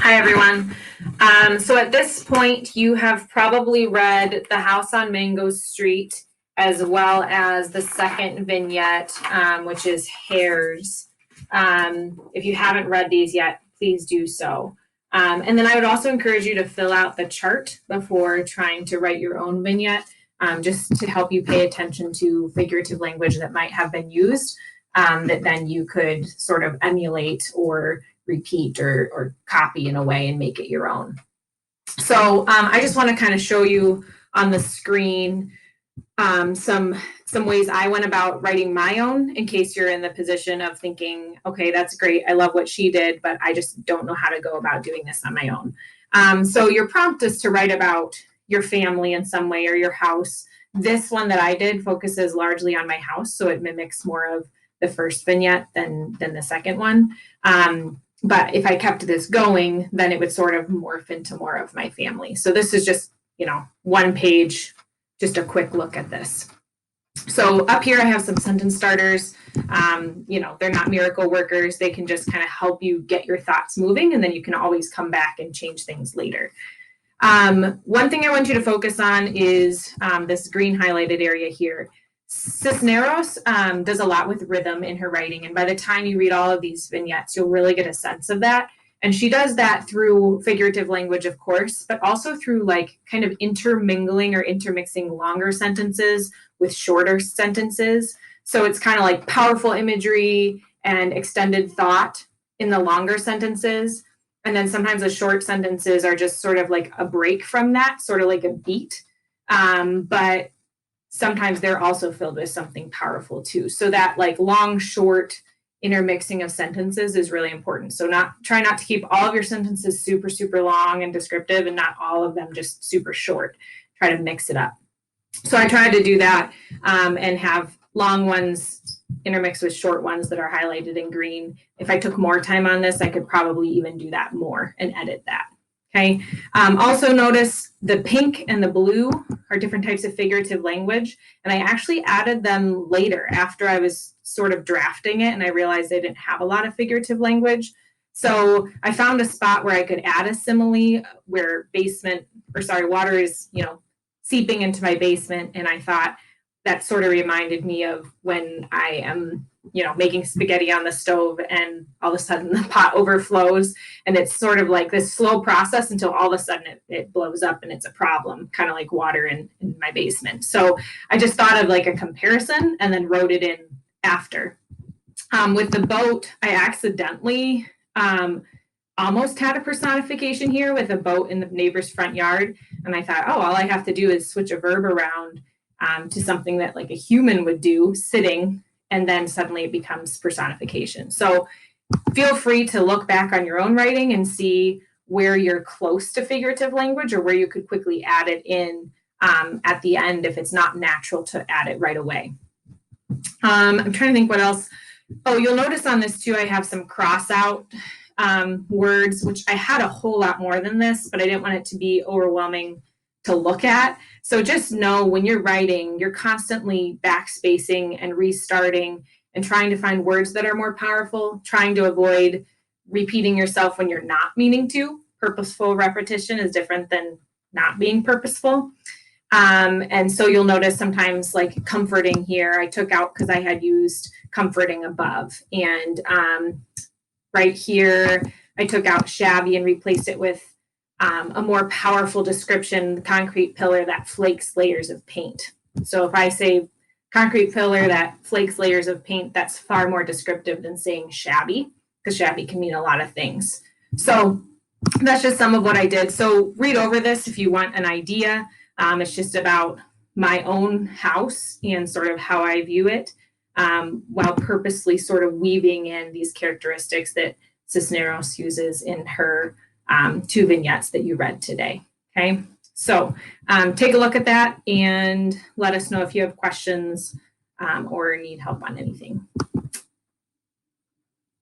Hi, everyone. So at this point, you have probably read The House on Mango Street, as well as the second vignette, which is Hares. If you haven't read these yet, please do so. And then I would also encourage you to fill out the chart before trying to write your own vignette, just to help you pay attention to figurative language that might have been used, that then you could sort of emulate or repeat or copy in a way and make it your own. So I just want to kind of show you on the screen some ways I went about writing my own, in case you're in the position of thinking, okay, that's great, I love what she did, but I just don't know how to go about doing this on my own. So your prompt is to write about your family in some way or your house. This one that I did focuses largely on my house, so it mimics more of the first vignette than the second one. But if I kept this going, then it would sort of morph into more of my family. So this is just, one page, just a quick look at this. So up here, I have some sentence starters. They're not miracle workers. They can just kind of help you get your thoughts moving, and then you can always come back and change things later. One thing I want you to focus on is this green highlighted area here. Cisneros does a lot with rhythm in her writing, and by the time you read all of these vignettes, you'll really get a sense of that. And she does that through figurative language, of course, but also through like kind of intermingling or intermixing longer sentences with shorter sentences. So it's kind of like powerful imagery and extended thought in the longer sentences. And then sometimes the short sentences are just sort of like a break from that, sort of like a beat. But sometimes they're also filled with something powerful too. So that like long, short intermixing of sentences is really important. So try not to keep all of your sentences super, super long and descriptive, and not all of them just super short. Try to mix it up. So I tried to do that and have long ones intermixed with short ones that are highlighted in green. If I took more time on this, I could probably even do that more and edit that. Okay. Also notice the pink and the blue are different types of figurative language. And I actually added them later after I was sort of drafting it, and I realized I didn't have a lot of figurative language. So I found a spot where I could add a simile where water is, seeping into my basement. And I thought that sort of reminded me of when I am, making spaghetti on the stove and all of a sudden the pot overflows, and it's sort of like this slow process until all of a sudden it blows up and it's a problem, kind of like water in my basement. So I just thought of like a comparison and then wrote it in after. With the boat, I accidentally almost had a personification here with a boat in the neighbor's front yard. And I thought, all I have to do is switch a verb around to something that like a human would do, sitting, and then suddenly it becomes personification. So feel free to look back on your own writing and see where you're close to figurative language or where you could quickly add it in at the end if it's not natural to add it right away. I'm trying to think what else. Oh, you'll notice on this too, I have some cross out words, which I had a whole lot more than this, but I didn't want it to be overwhelming to look at. So just know when you're writing, you're constantly backspacing and restarting and trying to find words that are more powerful, trying to avoid repeating yourself when you're not meaning to. Purposeful repetition is different than not being purposeful. And so you'll notice sometimes like comforting here, I took out because I had used comforting above. And right here, I took out shabby and replaced it with a more powerful description, the concrete pillar that flakes layers of paint. So if I say concrete pillar that flakes layers of paint, that's far more descriptive than saying shabby, because shabby can mean a lot of things. So that's just some of what I did. So read over this if you want an idea. It's just about my own house and sort of how I view it, while purposely sort of weaving in these characteristics that Cisneros uses in her two vignettes that you read today. Okay, so take a look at that and let us know if you have questions or need help on anything.